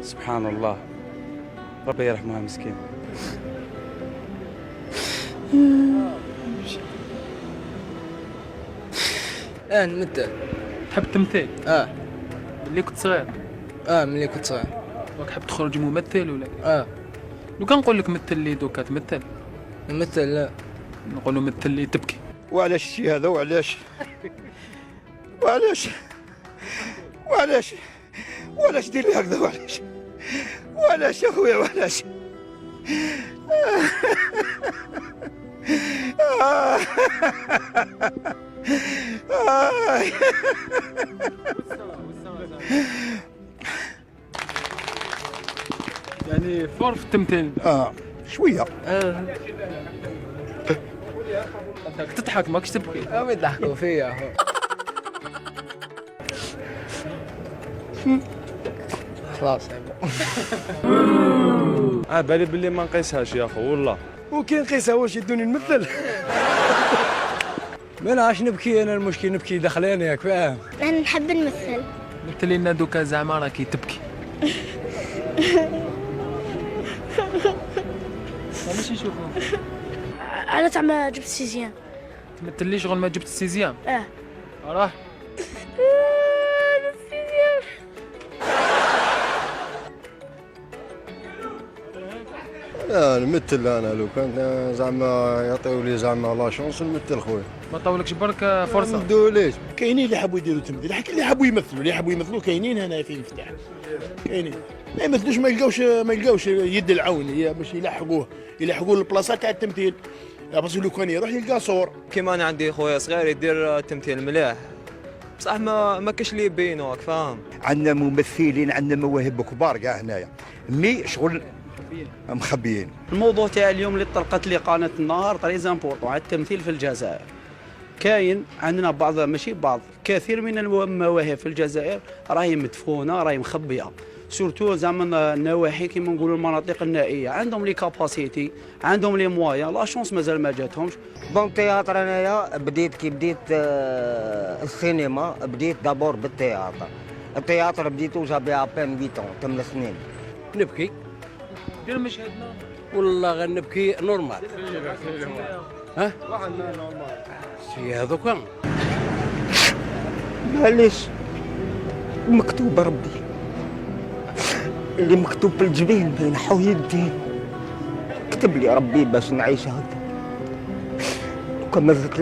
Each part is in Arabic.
سبحان الله، ربي يرحمها مسكين. نمثل. تحب التمثيل؟ ملي كنت صغير؟ ملي كنت صغير. تحب تخرج ممثل ولا؟ لو كان نقول لك مثل لي دوكا تمثل؟ نمثل لا. نقولوا مثل لي تبكي. وعلاش الشيء هذا وعلاش؟ وعلاش دير لي هكذا وعلاش يا خويا وعلاش؟ يعني فور في التمثيل. شويه. انت تضحك ماكش تبكي. يضحكوا فيا. خلاص. بالي باللي ما نقيسهاش يا خو والله. وكي نقيسها واش يدوني نمثل؟ ما نعرفش نبكي انا، المشكل نبكي دخلان ياك فاهم. انا نحب نمثل. مثل لنا دوكا زعما راكي تبكي. ماشي نشوفو. انا زعما جبت سيزيام. تمثل لي شغل ما جبت السيزيام. راه نمثل انا لو كان زعما يعطيو لي زعما لا شونس نمثل خويا. ما طولكش برك فرصه. ما ندوليش. كاينين اللي حبوا يديروا تمثيل، اللي حبوا يمثلوا كاينين هنا في المفتاح. كاينين ما يمثلوش، ما يلقاوش يد العون باش يلحقوه البلاصه تاع التمثيل. بس لو كان يروح يلقى صور. كيما انا عندي خويا صغير يدير تمثيل مليح، بصح ما كاش اللي يبينو راك فاهم. عندنا ممثلين، عندنا مواهب كبار كاع هنايا، مي شغل مخبيين. الموضوع تاع اليوم اللي طرقت لي قناه النهار تري امبورطون على التمثيل في الجزائر. كاين عندنا بعض، ماشي بعض، كثير من المواهب في الجزائر راهي مدفونه، راهي مخبيه، سورتو زعما النواحي كيما نقولوا المناطق النائيه، عندهم لي كاباسيتي، عندهم لي موايا، لا شونس مازال ما جاتهمش. بون تياتر انايا بديت السينما بديت دابور بالتياتر. التياتر بديتو جابي ابان 8 8 سنين. نبكي. دير مشهدنا. والله غنبكي نورمال. سي هذوك معليش مكتوب ربي اللي مكتوب في الجبين بين حويدين، كتب لي ربي باش نعيش هكا. لو كان مازالت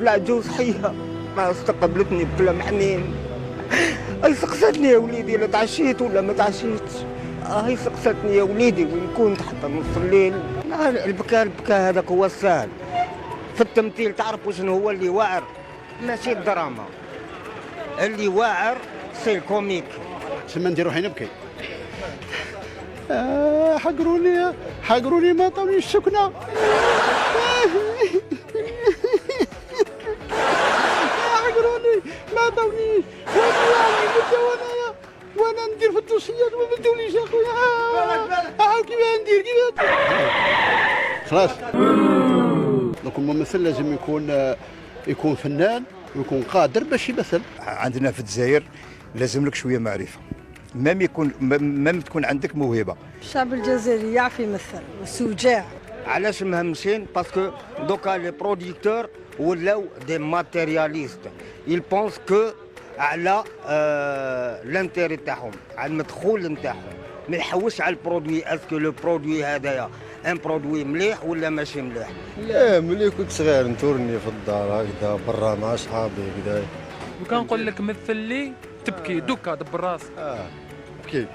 العجوز حيه، ما استقبلتني بكلام حنين. اي سقساتني يا وليدي لا تعشيت ولا ما تعشيتش. هاي سقساتني يا وليدي وين كنت حتى نص الليل. البكاء هذاك هو السهل في التمثيل. تعرفوا شنو هو اللي واعر؟ ماشي الدراما، اللي واعر سي الكوميك. تما ندير روحي نبكي. حقروني ما عطاونيش السكنه. حقروني ما عطاونيش، وانا ندير في الدوسيات وما بدونيش يا خويا. كيفاه ندير خلاص. دونك الممثل لازم يكون فنان ويكون قادر باش يمثل. عندنا في الجزائر لازم لك شويه معرفه، ما تكون عندك موهبه. الشعب الجزائري يعرف يمثل وسجاع. علاش مهمشين؟ باسكو دوكا لي بروديكتور ولاو دي ماتيرياليست، يل بونس كو على لانتيري تاعهم، على المدخول نتاعهم، ما يحوش على البرودوي. اسكو لو برودوي هذايا ان برودوي مليح ولا ماشي مليح. لا ملي كنت صغير نتورني في الدار هكذا برا مع صحابي هكذا. لو كان نقول لك مثل لي تبكي دوكا دبر راسك. بكي.